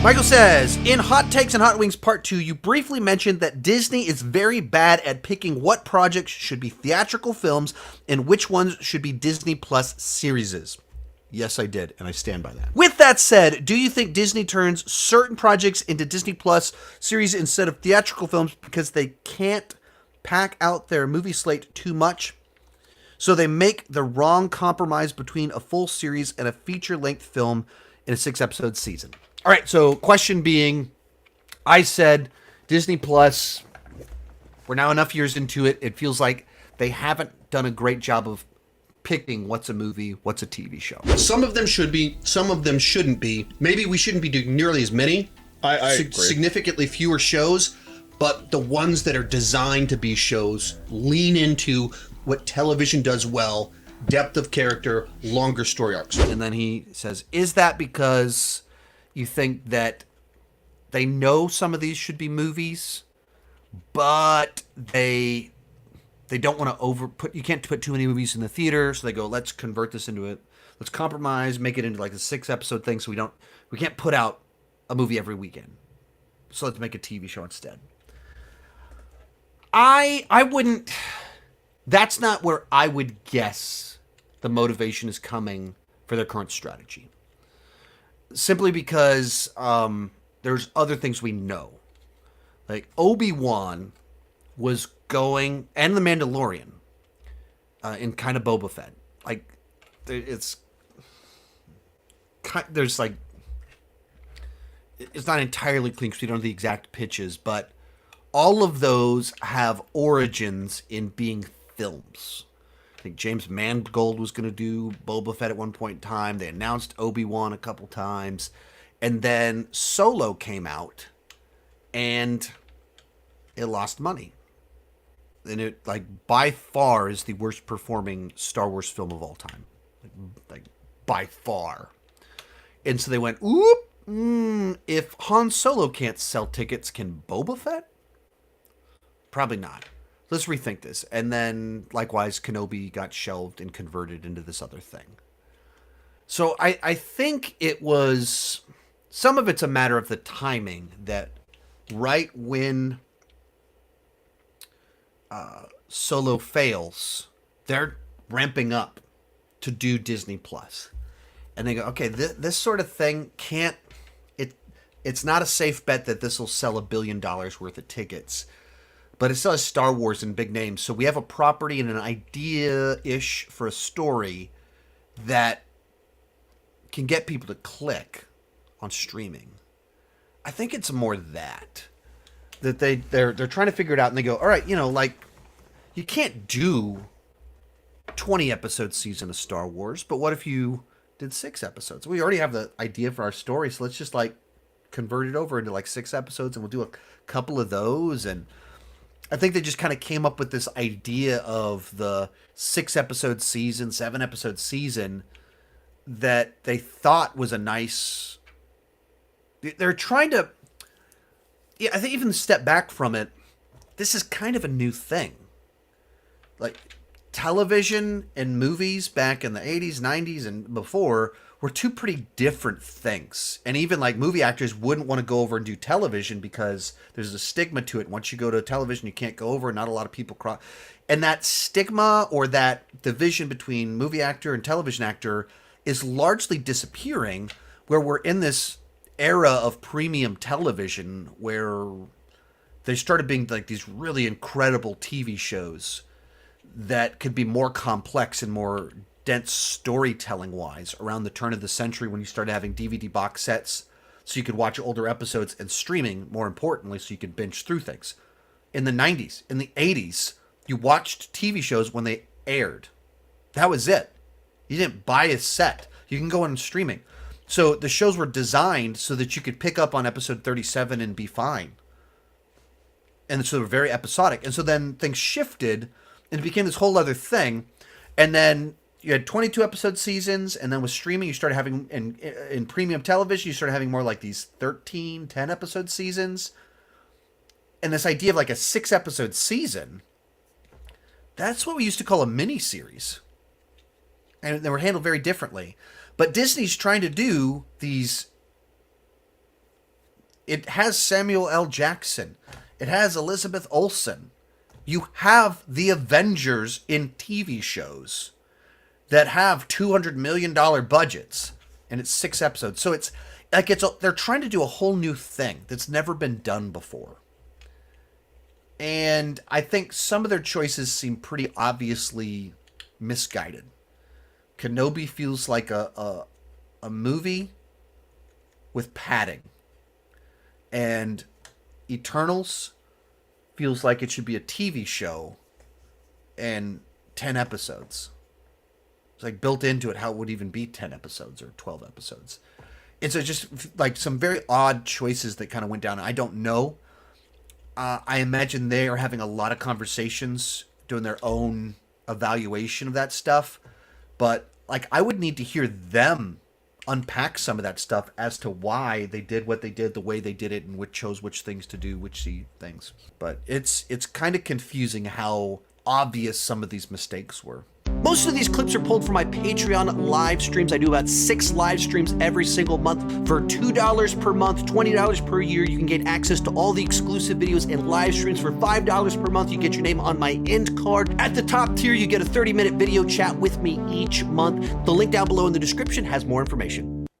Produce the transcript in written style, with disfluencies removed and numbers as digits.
Michael says, in Hot Takes and Hot Wings Part 2, you briefly mentioned that Disney is very bad at picking what projects should be theatrical films and which ones should be Disney Plus series. Yes, I did, and I stand by that. With that said, do you think Disney turns certain projects into Disney Plus series instead of theatrical films because they can't pack out their movie slate too much? So they make the wrong compromise between a full series and a feature-length film in a 6-episode season. All right, so question being, I said Disney Plus, we're now enough years into it, it feels like they haven't done a great job of picking what's a movie, what's a TV show. Some of them should be, some of them shouldn't be. Maybe we shouldn't be doing nearly as many. I agree. Significantly fewer shows, but the ones that are designed to be shows lean into what television does well, depth of character, longer story arcs. And then he says, is that because you think that they know some of these should be movies, but they don't want to you can't put too many movies in the theater, so they go, let's convert this into let's compromise, make it into like a 6-episode thing, so we can't put out a movie every weekend. So let's make a TV show instead. I wouldn't, that's not where I would guess the motivation is coming for their current strategy. Simply because there's other things we know. Like Obi-Wan was going, and The Mandalorian, in kind of Boba Fett. Like, there's like, it's not entirely clean because we don't know the exact pitches, but all of those have origins in being films. I think James Mangold was going to do Boba Fett at one point in time. They announced Obi-Wan a couple times. And then Solo came out, and it lost money. And it, like, by far is the worst performing Star Wars film of all time. Like by far. And so they went, if Han Solo can't sell tickets, can Boba Fett? Probably not. Let's rethink this. And then, likewise, Kenobi got shelved and converted into this other thing. So I think it was, some of it's a matter of the timing, that right when Solo fails, they're ramping up to do Disney Plus. And they go, okay, this sort of thing it's not a safe bet that this will sell $1 billion worth of tickets. But it still has Star Wars and big names. So we have a property and an idea-ish for a story that can get people to click on streaming. I think it's more that they're trying to figure it out, and they go, all right, like, you can't do 20 episode season of Star Wars, but what if you did 6 episodes? We already have the idea for our story, so let's just like convert it over into like 6 episodes, and we'll do a couple of those. And I think they just kind of came up with this idea of the 6-episode season, 7-episode season that they thought was a nice. They're trying to. Yeah, I think even step back from it, this is kind of a new thing. Like, television and movies back in the 80s, 90s, and before were two pretty different things. And even like movie actors wouldn't want to go over and do television because there's a stigma to it. Once you go to television, you can't go over. Not a lot of people cross. And that stigma, or that division between movie actor and television actor, is largely disappearing, where we're in this era of premium television where they started being like these really incredible TV shows that could be more complex and more dense storytelling wise around the turn of the century, when you started having DVD box sets so you could watch older episodes, and streaming, more importantly, so you could binge through things. In the 90s, in the 80s, you watched TV shows when they aired. That was it. You didn't buy a set. You can go on streaming. So the shows were designed so that you could pick up on episode 37 and be fine. And so they were very episodic. And so then things shifted and it became this whole other thing. And then you had 22 episode seasons, and then with streaming, you started having, in premium television, you started having more like these 13, 10 episode seasons. And this idea of like a 6-episode season, that's what we used to call a mini-series. And they were handled very differently. But Disney's trying to do these It has Samuel L. Jackson. It has Elizabeth Olsen. You have the Avengers in TV shows that have $200 million budgets, and it's 6 episodes. So it's like they're trying to do a whole new thing that's never been done before. And I think some of their choices seem pretty obviously misguided. Kenobi feels like a movie with padding. And Eternals feels like it should be a TV show and 10 episodes. It's like built into it how it would even be 10 episodes or 12 episodes. It's just like some very odd choices that kind of went down. I don't know. I imagine they are having a lot of conversations, doing their own evaluation of that stuff. But like, I would need to hear them unpack some of that stuff as to why they did what they did, the way they did it, and which chose which things to do, which things. But it's kind of confusing how obvious some of these mistakes were. Most of these clips are pulled from my Patreon live streams. I do about 6 live streams every single month. For $2 per month, $20 per year, you can get access to all the exclusive videos and live streams. For $5 per month, you get your name on my end card. At the top tier, you get a 30-minute video chat with me each month. The link down below in the description has more information.